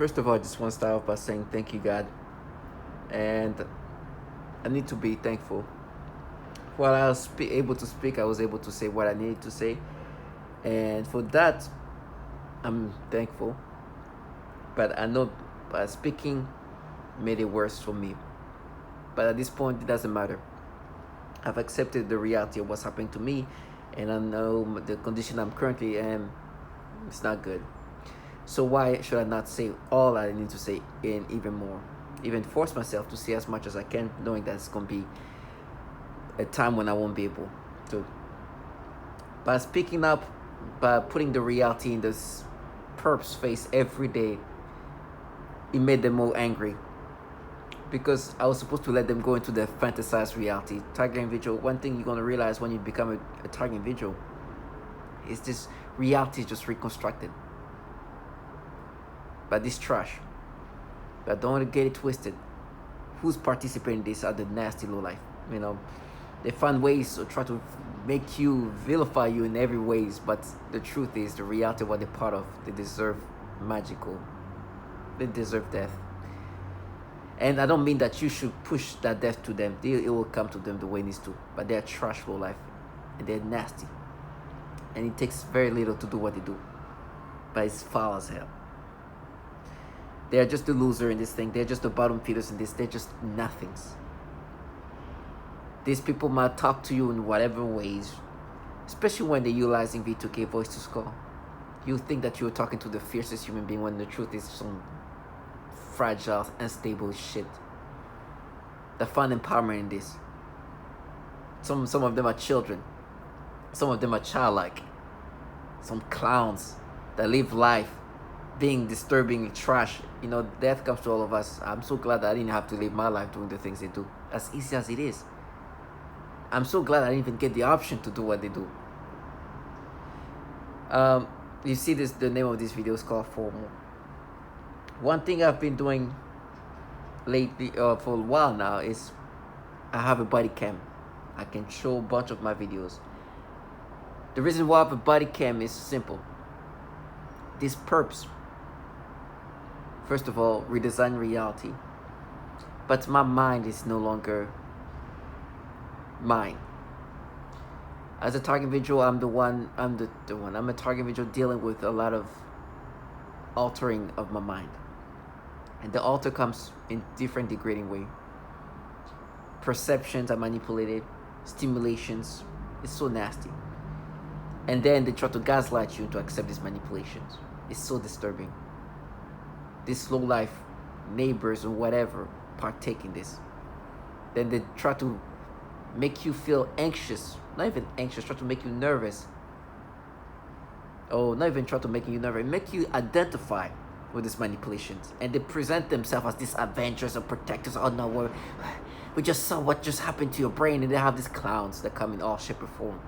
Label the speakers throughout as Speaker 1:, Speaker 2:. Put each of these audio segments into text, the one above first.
Speaker 1: First of all, I just want to start off by saying thank you, God. And I need to be thankful. While I was able to speak, I was able to say what I needed to say. And for that, I'm thankful. But I know speaking made it worse for me. But at this point, it doesn't matter. I've accepted the reality of what's happening to me. And I know the condition I'm currently in, it's not good. So why should I not say all I need to say and even more? Even force myself to say as much as I can, knowing that it's going to be a time when I won't be able to. By speaking up, by putting the reality in this perp's face every day, it made them more angry. Because I was supposed to let them go into their fantasized reality. Target individual, one thing you're going to realize when you become a target individual is this reality is just reconstructed by this trash. But don't get it twisted. Who's participating in this are the nasty low life. They find ways to try to make you, vilify you in every ways. But the truth is, the reality of what they're part of, they deserve magical. They deserve death. And I don't mean that you should push that death to them. It will come to them the way it needs to. But they're trash low life. And they're nasty. And it takes very little to do what they do. But it's foul as hell. They're just the loser in this thing. They're just the bottom feeders in this. They're just nothings. These people might talk to you in whatever ways, especially when they're utilizing V2K voice to score. You think that you're talking to the fiercest human being when the truth is some fragile, unstable shit. They find empowerment in this. Some of them are children. Some of them are childlike. Some clowns that live life being disturbing trash. Death comes to all of us. I'm so glad that I didn't have to live my life doing the things they do, as easy as it is. I'm so glad I didn't even get the option to do what they do. You see this, the name of this video is called FOMO. One thing I've been doing lately, for a while now, is I have a body cam. I can show a bunch of my videos. The reason why I have a body cam is simple. These perps, first of all, redesign reality. But my mind is no longer mine. As a target individual, I'm a target individual dealing with a lot of altering of my mind. And the alter comes in different degrading way. Perceptions are manipulated, stimulations, it's so nasty. And then they try to gaslight you to accept these manipulations. It's so disturbing. These low life neighbors or whatever partake in this. Then they try to make you feel anxious. Not even anxious, try to make you nervous. Oh, not even try to make you nervous. Make you identify with these manipulations. And they present themselves as these avengers or protectors. Oh no, we just saw what just happened to your brain. And they have these clowns that come in all shape or form.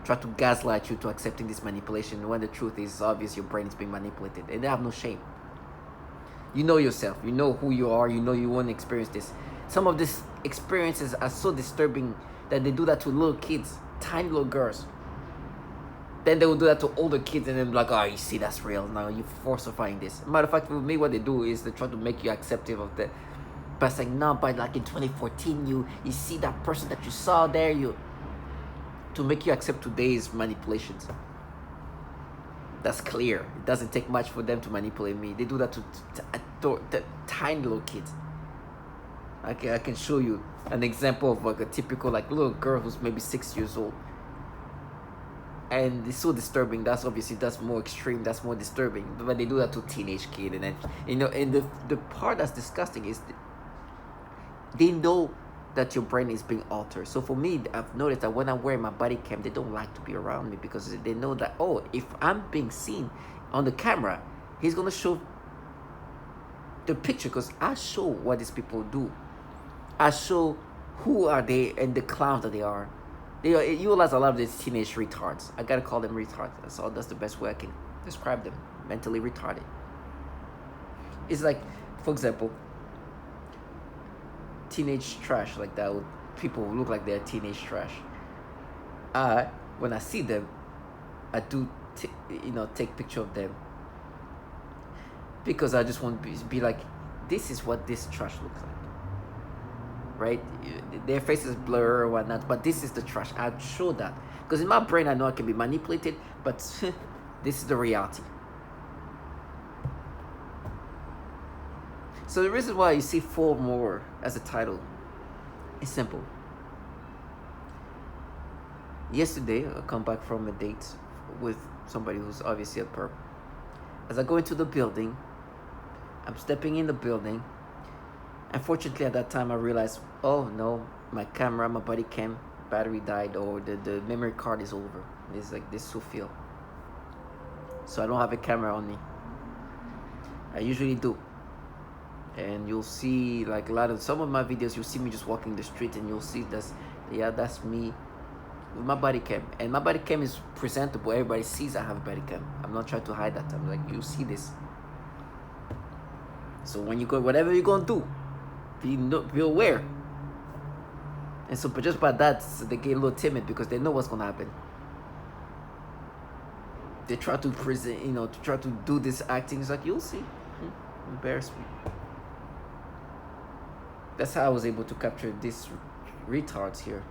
Speaker 1: Try to gaslight you to accepting this manipulation when the truth is obvious your brain is being manipulated. And they have no shame. You know yourself. You know who you are. You know you won't experience this. Some of these experiences are so disturbing that they do that to little kids, tiny little girls. Then they will do that to older kids and then be like, oh, you see, that's real. Now you're falsifying this. Matter of fact, with me, what they do is they try to make you acceptive of that. But it's like, no, but like in 2014, you see that person that you saw there, to make you accept today's manipulations. That's clear. It doesn't take much for them to manipulate me. They do that to tiny little kids. I can show you an example of like a typical like little girl who's maybe 6 years old. And it's so disturbing. That's more extreme. That's more disturbing. But they do that to a teenage kid. And then, and the part that's disgusting is they know that your brain is being altered. So for me, I've noticed that when I'm wearing my body cam, they don't like to be around me because they know that, oh, if I'm being seen on the camera, he's going to show the picture because I show what these people do. I show who are they and the clowns that they are. They utilize a lot of these teenage retards. I gotta call them retards. That's the best way I can describe them. Mentally retarded. It's like, for example, teenage trash like that. People who look like they're teenage trash. When I see them, I do take picture of them. because I just want to be like, this is what this trash looks like, right? Their faces blur or whatnot, but this is the trash. I'd show that because in my brain I know I can be manipulated, but this is the reality. So the reason why you see 4 more as a title is simple. Yesterday, I come back from a date with somebody who's obviously a perp. As I go into the building, I'm stepping in the building. Unfortunately, at that time, I realized, oh no, my camera, my body cam battery died, or the memory card is over. It's like this to feel. So I don't have a camera on me. I usually do. And you'll see like a lot of some of my videos, you'll see me just walking the street and you'll see that's me with my body cam. And my body cam is presentable. Everybody sees I have a body cam. I'm not trying to hide that. I'm like, you see this. So when you go, whatever you're gonna do, be aware. And so, but just by that, so they get a little timid because they know what's gonna happen. They try to present, to try to do this acting. It's like, you'll see. Embarrass me. That's how I was able to capture these retards here.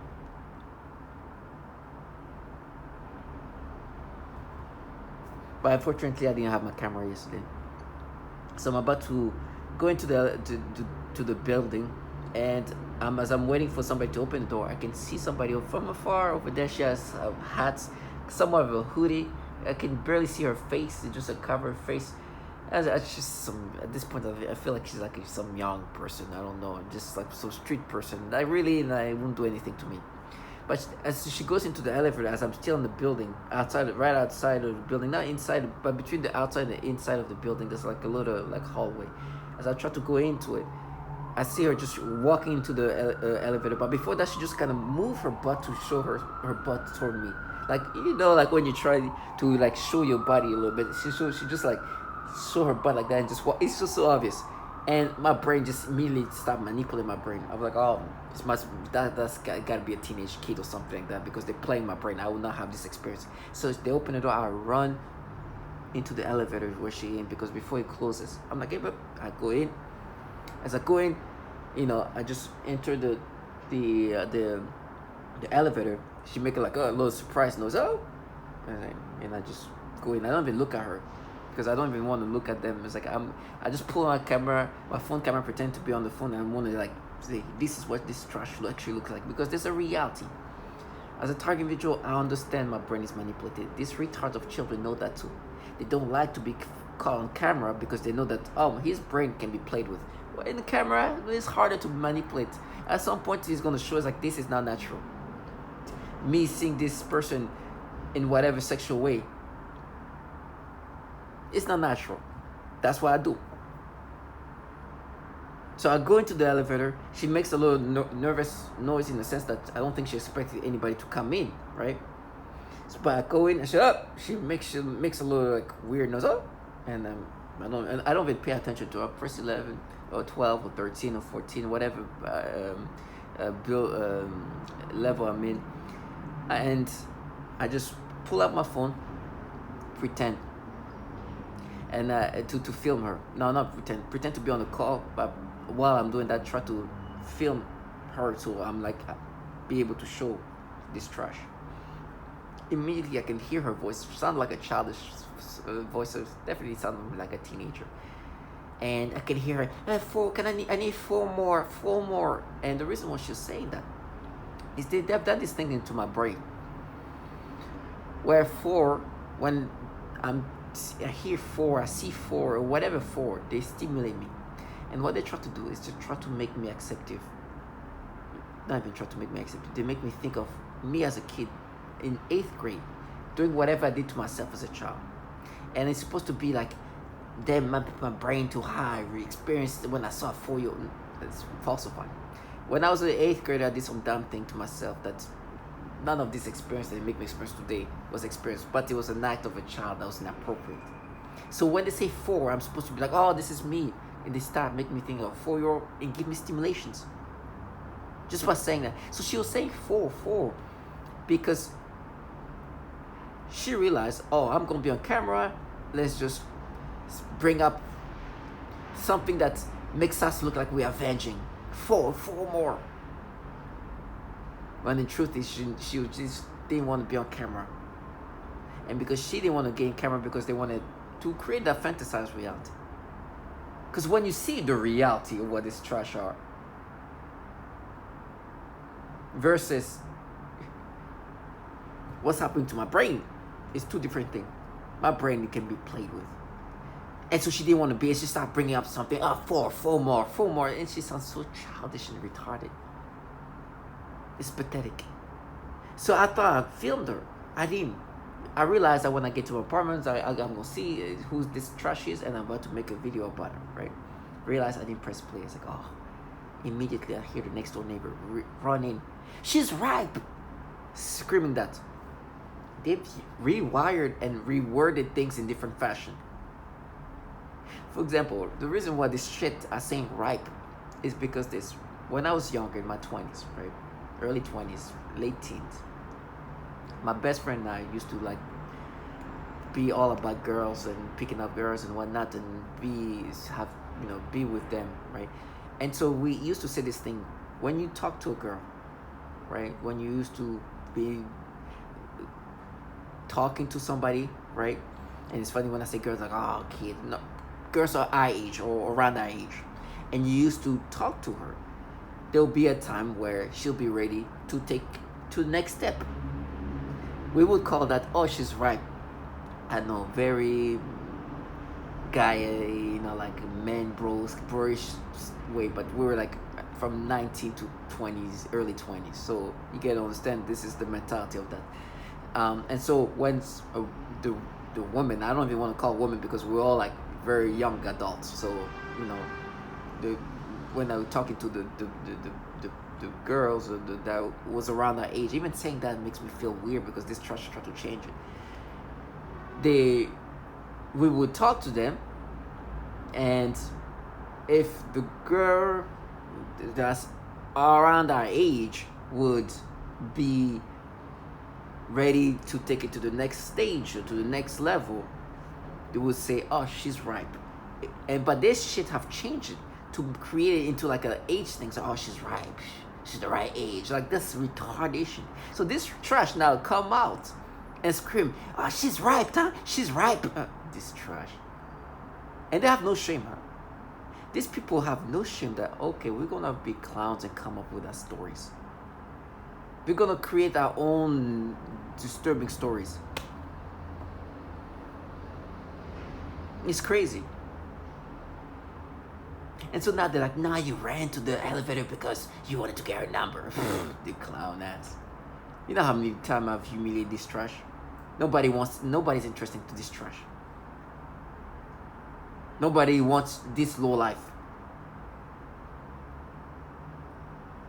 Speaker 1: But unfortunately, I didn't have my camera yesterday. So I'm about to go into to the building, and as I'm waiting for somebody to open the door, I can see somebody from afar over there. She has hats, somewhat of a hoodie. I can barely see her face. It's just a covered face. It's just at this point, I feel like she's like some young person. I don't know. Just like some street person. I won't do anything to me. But as she goes into the elevator, as I'm still in the building, right outside of the building, not inside, but between the outside and the inside of the building, there's like a little like hallway. As I try to go into it, I see her just walking into the elevator. But before that, she just kind of moved her butt to show her butt toward me. Like, like when you try to like show your body a little bit, she just like show her butt like that and just walk. It's just so obvious. And my brain just immediately stopped manipulating my brain. I was like, oh, that's gotta be a teenage kid or something like that, because they're playing my brain. I will not have this experience. So they open the door, I run into the elevator where she in, because before it closes, I'm like, hey, but I go in. As I go in, I just enter the elevator. She make like a little surprise noise, oh, and I just go in. I don't even look at her, because I don't even want to look at them. It's like I just pull my phone camera, pretend to be on the phone, and I want to like say, this is what this trash actually looks like, because there's a reality. As a target individual, I understand my brain is manipulated. These retards of children know that too. They don't like to be caught on camera because they know that, oh, his brain can be played with. Well, in the camera, it's harder to manipulate. At some point, he's going to show us like, this is not natural. Me seeing this person in whatever sexual way, it's not natural. That's what I do. So I go into the elevator. She makes a little nervous noise, in the sense that I don't think she expected anybody to come in, right? So, but I go in and shut up. She makes a little like weird noise, oh, and I don't even pay attention to her. Press 11 or 12 or 13 or 14, whatever level I'm in, and I just pull out my phone, pretend. And to film her. No, not pretend to be on the call, but while I'm doing that, try to film her, so I'm like be able to show this trash. Immediately I can hear her voice. Sound like a childish voice. Definitely sound like a teenager. And I can hear her, I need four more. And the reason why she's saying that is they've done this thing into my brain, where when I hear 4, I see 4, or whatever 4, they stimulate me. And what they try to do is to try to make me acceptive. Not even try to make me acceptive. They make me think of me as a kid in 8th grade, doing whatever I did to myself as a child. And it's supposed to be like, then my brain too high, re-experienced when I saw a 4-year-old. It's falsified. When I was in 8th grade, I did some dumb thing to myself that none of this experience that they make me experience today was experienced, but it was an act of a child that was inappropriate. So when they say 4, I'm supposed to be like, oh, this is me. And they start making me think of 4-year-old and give me stimulations. Just by saying that. So she was saying 4, because she realized, oh, I'm going to be on camera. Let's just bring up something that makes us look like we're avenging. Four more. When in truth is she just didn't want to be on camera. And because she didn't want to get in camera, because they wanted to create that fantasized reality. Because when you see the reality of what this trash are versus what's happening to my brain, it's two different things. My brain, it can be played with. And so she didn't want to be, and she started bringing up something, four more. And she sounds so childish and retarded. It's pathetic. So I thought I filmed her. I didn't. I realized that when I get to her apartment, I'm going to see who this trash is, and I'm about to make a video about her, right? Realized I didn't press play. It's like, immediately I hear the next door neighbor run in. She's ripe! Screaming that. They've rewired and reworded things in different fashion. For example, the reason why this shit are saying ripe is because when I was younger, in my 20s, right? Early 20s, late teens, my best friend and I used to like be all about girls and picking up girls and whatnot, and be with them, right? And so we used to say this thing: when you talk to a girl, right? When you used to be talking to somebody, right? And it's funny when I say girls, like, kid, no, girls are our age or around our age, and you used to talk to her. There'll be a time where she'll be ready to take to the next step. We would call that, she's ripe. I know, very guy, like man bro-ish way, but we were like from 19 to 20s, early 20s. So you get to understand, this is the mentality of that. And so when the woman, I don't even want to call woman because we're all like very young adults. So when I was talking to the girls that was around that age, even saying that makes me feel weird because this trash tried to change it. We would talk to them, and if the girl that's around our age would be ready to take it to the next stage or to the next level, they would say, she's ripe. But this shit have changed it to create it into like an age thing. So, she's ripe. She's the right age. Like, this retardation. So this trash now come out and scream, she's ripe, huh? She's ripe. This trash. And they have no shame, huh? These people have no shame that, okay, we're going to be clowns and come up with our stories. We're going to create our own disturbing stories. It's crazy. And so now they're like, you ran to the elevator because you wanted to get her number. The clown ass. You know how many times I've humiliated this trash? Nobody's interested in this trash. Nobody wants this low life.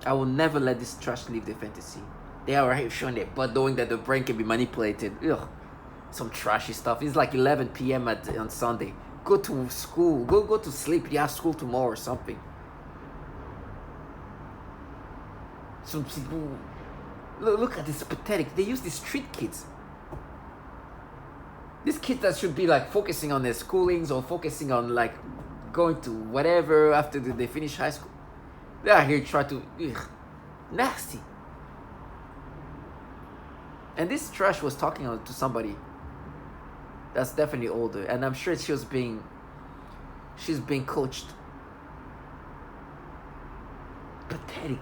Speaker 1: I will never let this trash leave the fantasy. They are already showing their butt, knowing that the brain can be manipulated. Ugh, some trashy stuff. It's like 11 p.m. on Sunday. Go to school. Go to sleep. You have school tomorrow or something. Some people, look at this pathetic. They use these street kids. These kids that should be like focusing on their schoolings or focusing on like going to whatever after they finish high school. They are here trying to, nasty. And this trash was talking to somebody that's definitely older, and I'm sure she's being coached. Pathetic.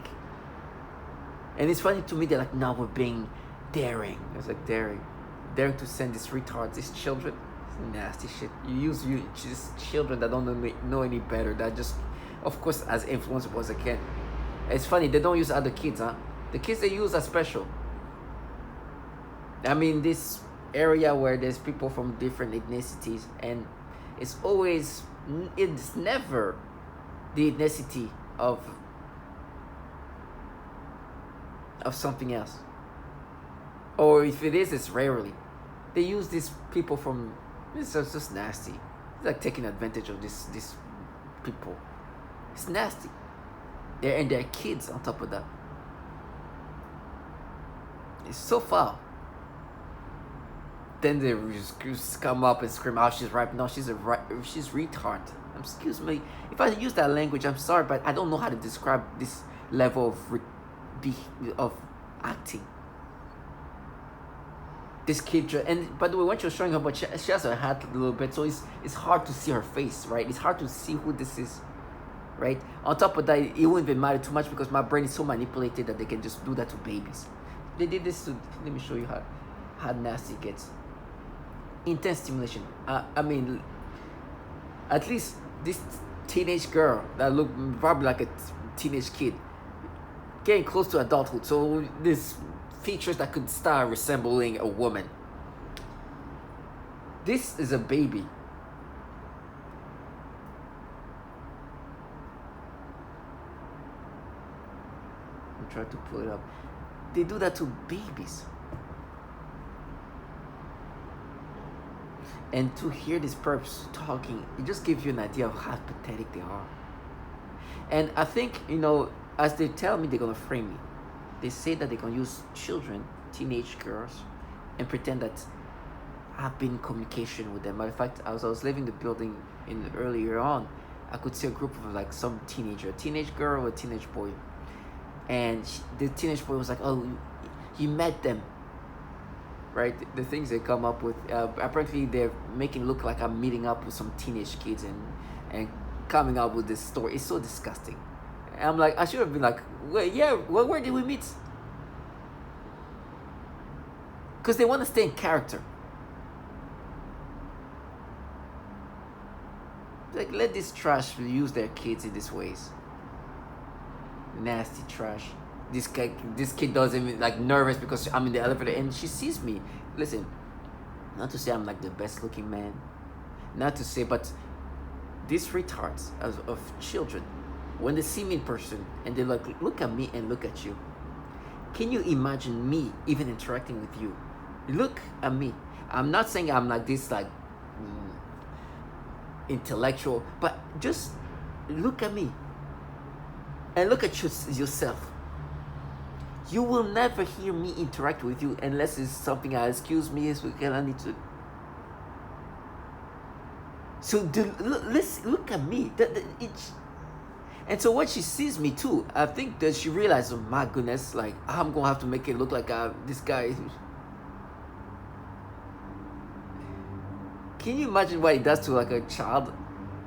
Speaker 1: And it's funny to me, they're like, now we're being daring. It's like daring to send these retards, these children. It's nasty shit. You use just children that don't know any better, that just, of course, as influenceable as they can. It's funny, they don't use other kids, huh? The kids they use are special. I mean, this area where there's people from different ethnicities, and it's never the ethnicity of something else. Or if it is, it's rarely. They use these people from, it's just nasty. It's like taking advantage of these people. It's nasty. And they're kids on top of that. It's so foul. then they just come up and scream, "Oh, she's right." No, she's retard. Excuse me. If I use that language, I'm sorry, but I don't know how to describe this level of acting. This kid, and by the way, when she was showing her, but she has her hat a little bit, so it's hard to see her face, right? It's hard to see who this is, right? On top of that, it won't even matter too much because my brain is so manipulated that they can just do that to babies. They did this to. Let me show you how nasty it gets. Intense stimulation. I mean, at least this teenage girl that looked probably like a teenage kid, getting close to adulthood. So this features that could start resembling a woman. This is a baby. I'm trying to pull it up. They do that to babies. And to hear these perps talking, it just gives you an idea of how pathetic they are. And I think, as they tell me they're gonna frame me, they say that they're gonna use children, teenage girls, and pretend that I've been in communication with them. Matter of fact, as I was leaving the building earlier on, I could see a group of like some teenage girl or a teenage boy. And the teenage boy was like, "Oh, you met them." Right? The things they come up with. Apparently, they're making it look like I'm meeting up with some teenage kids and coming up with this story. It's so disgusting. And I'm like, I should have been like, where did we meet? Because they want to stay in character. Like, let this trash use their kids in these ways. Nasty trash. This kid doesn't even like nervous because I'm in the elevator and she sees me. Listen, not to say I'm like the best looking man, not to say, but these retards of children, when they see me in person and they like look at me and look at you, can you imagine me even interacting with you? Look at me. I'm not saying I'm like this like intellectual, but just look at me and look at yourself. You will never hear me interact with you unless it's something excuse me, I need to. So let's look at me. And so when she sees me too, I think that she realizes, oh my goodness, like I'm gonna have to make it look like this guy. Can you imagine what it does to like a child?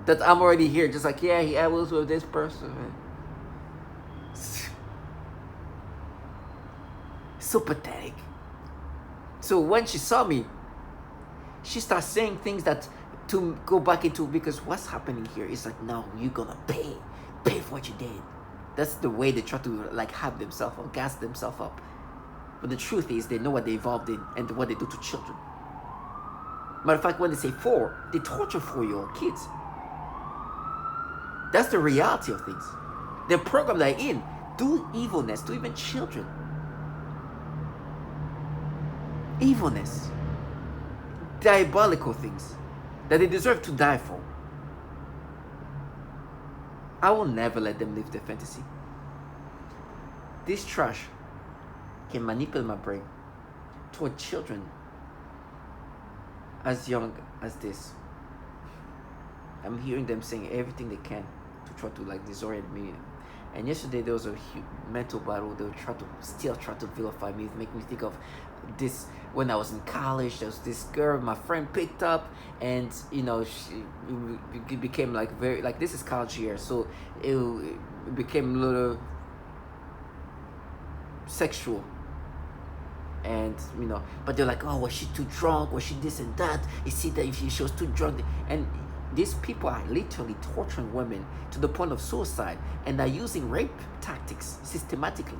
Speaker 1: That I'm already here, just like I was with this person. So pathetic. So when she saw me, she starts saying things that to go back into, because what's happening here is like, no, you're gonna pay for what you did. That's the way they try to like hype themselves or gas themselves up. But the truth is they know what they evolved in and what they do to children. Matter of fact, when they say 4, they torture 4-year-old kids. That's the reality of things. The program they're in do evilness to even children. Evilness, diabolical things that they deserve to die for. I will never let them live their fantasy. This trash can manipulate my brain toward children as young as this. I'm hearing them saying everything they can to try to like disorient me. And yesterday there was a mental battle. They would try to vilify me, make me think of this when I was in college. There was this girl my friend picked up, and it became like very like, this is college year, so it became a little sexual. And but they're like, oh, was she too drunk? Was she this and that? You see that if she was too drunk, and these people are literally torturing women to the point of suicide, and are using rape tactics systematically,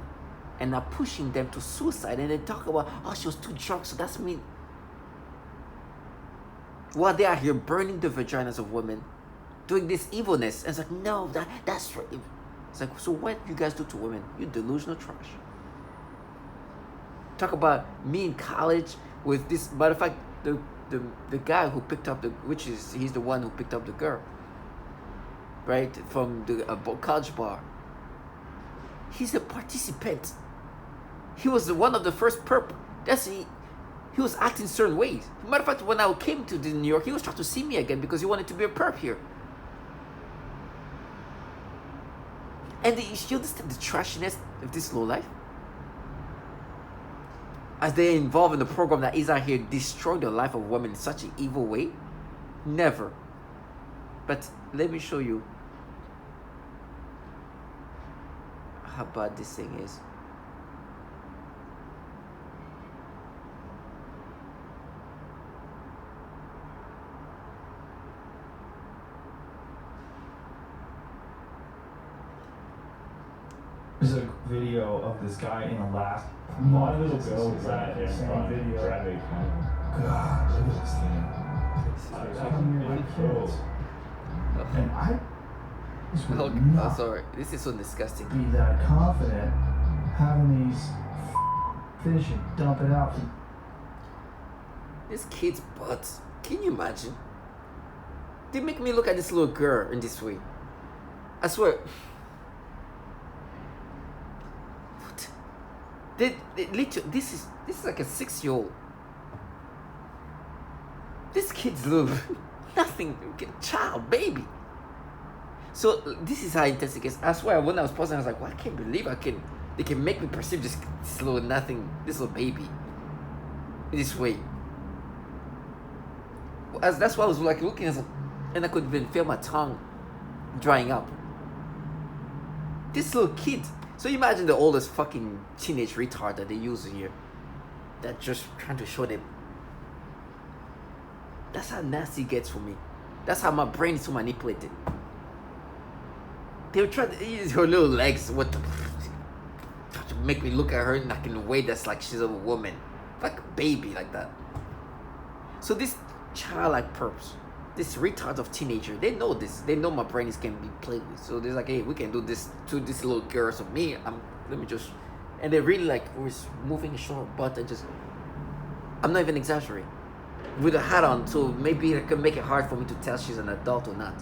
Speaker 1: and are pushing them to suicide. And they talk about, oh, she was too drunk, so that's me. While they are here burning the vaginas of women, doing this evilness, and it's like, no, that's right. It's like, so what you guys do to women? You delusional trash. Talk about me in college with this. Matter of fact, the guy who picked up he's the one who picked up the girl, right, from the college bar. He's a participant. He was one of the first perp. He was acting certain ways. Matter of fact, when I came to New York, he was trying to see me again because he wanted to be a perp here. And you understand the trashiness of this low life? As they're involved in the program that is out here destroying the life of women in such an evil way? Never. But let me show you how bad this thing is.
Speaker 2: There's a video of this guy in Alaska. One little girl right there in front of Bradley. God, look at this thing. I don't hear my kids. And I just would not
Speaker 1: sorry. This is so disgusting.
Speaker 2: be that confident having these fish and dump it out.
Speaker 1: This kid's butts. Can you imagine? They make me look at this little girl in this way. I swear. They literally, this is like a 6-year-old. This kid's little nothing, child, baby. So this is how intense it gets. I swear, when I was pausing, I was like, well, I can't believe they can make me perceive this little nothing, this little baby, this way. That's why I was like looking at it, and I could even feel my tongue drying up. This little kid. So imagine the oldest fucking teenage retard that they use here. That just trying to show them. That's how nasty it gets for me. That's how my brain is so manipulated. They were trying to use her little legs. What the? Trying to make me look at her like in a way that's like she's a woman. Like a baby like that. So this childlike perps, this retard of teenager, they know this. They know my brain is can be played with. So they're like, hey, we can do this to this little girl. So me, let me just, and they really like was moving short butt and just, I'm not even exaggerating, with a hat on. So maybe it can make it hard for me to tell she's an adult or not.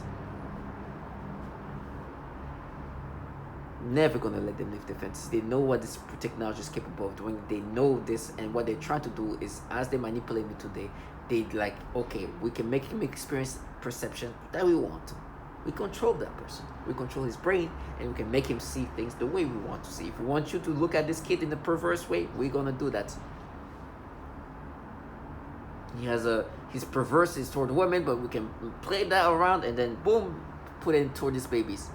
Speaker 1: Never gonna let them lift their fences. They know what this technology is capable of doing. They know this, and what they're trying to do is, as they manipulate me today, they like, okay, we can make him experience perception that we want to. We control that person. We control his brain, and we can make him see things the way we want to see. If we want you to look at this kid in a perverse way, we're gonna do that. His perverse is toward women, but we can play that around and then boom, put it toward his babies.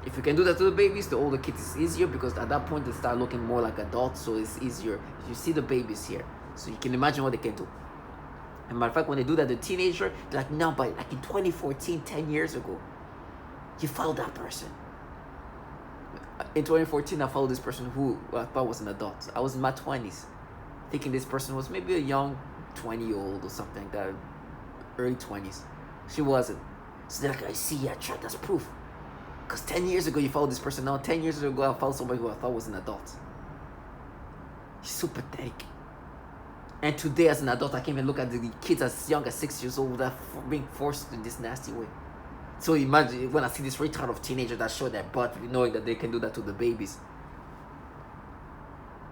Speaker 1: If you can do that to the babies, the older kids is easier because at that point they start looking more like adults, so it's easier. You see the babies here, so you can imagine what they can do. And matter of fact, when they do that to a teenager, they're like, no, but like in 2014, 10 years ago, you followed that person. In 2014, I followed this person who I thought was an adult. I was in my 20s, thinking this person was maybe a young 20-year-old or something like that, early 20s. She wasn't. So they're like, I see, yeah, track, that's proof. Because 10 years ago, you followed this person. Now, 10 years ago, I followed somebody who I thought was an adult. It's so pathetic. And today, as an adult, I can't even look at the kids as young as 6 years old that being forced in this nasty way. So imagine when I see this retard of teenager that show their butt, knowing that they can do that to the babies.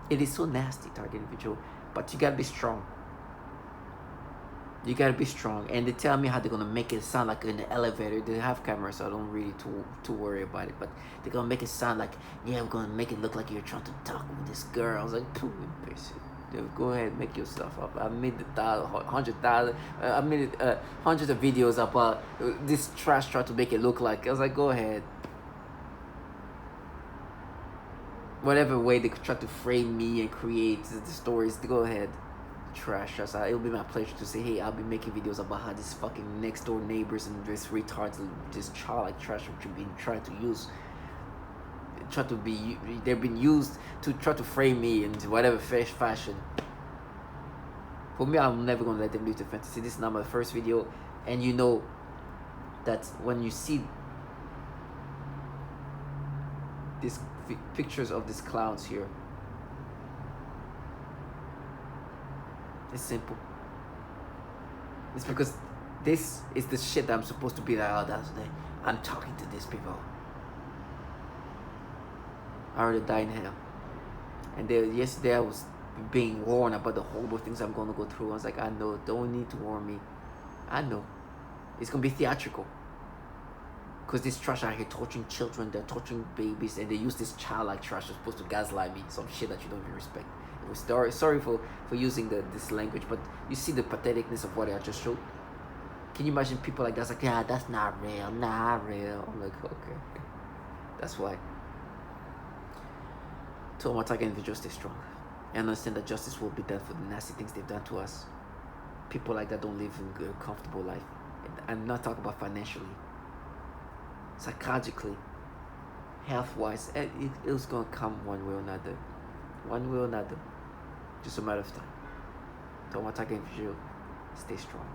Speaker 1: It is so nasty, target individual. But you gotta be strong. You gotta be strong. And they tell me how they're gonna make it sound like in the elevator. They have cameras, so I don't really too worry about it. But they're gonna make it sound like, yeah, we're gonna make it look like you're trying to talk with this girl. I was like, pooh, go ahead, make your stuff up. I made hundreds of videos about this trash trying to make it look like. I was like, go ahead. Whatever way they could try to frame me and create the stories, go ahead. Trash. So it'll be my pleasure to say, hey, I'll be making videos about how these fucking next door neighbors and this retards, this childlike trash which you've been trying to use. They've been used to try to frame me in whatever fashion. For me, I'm never gonna let them leave the fantasy. This is not my first video, and you know that when you see these pictures of these clowns here, it's simple. It's because this is the shit that I'm supposed to be like, oh, I'm talking to these people. I already died in hell. And yesterday I was being warned about the horrible things I'm gonna go through. I was like, I know, don't need to warn me. I know. It's gonna be theatrical. Because this trash out here torturing children, they're torturing babies, and they use this childlike trash that's supposed to gaslight me, some shit that you don't even respect. It was sorry for using this language, but you see the patheticness of what I just showed. Can you imagine people like that? It's like, yeah, that's not real, not real. I'm like, okay. That's why. To all my target individuals, stay strong. And understand that justice will be done for the nasty things they've done to us. People like that don't live in a comfortable life. And I'm not talking about financially. Psychologically, health-wise, it was going to come one way or another. One way or another. Just a matter of time. To all my target individuals, stay strong.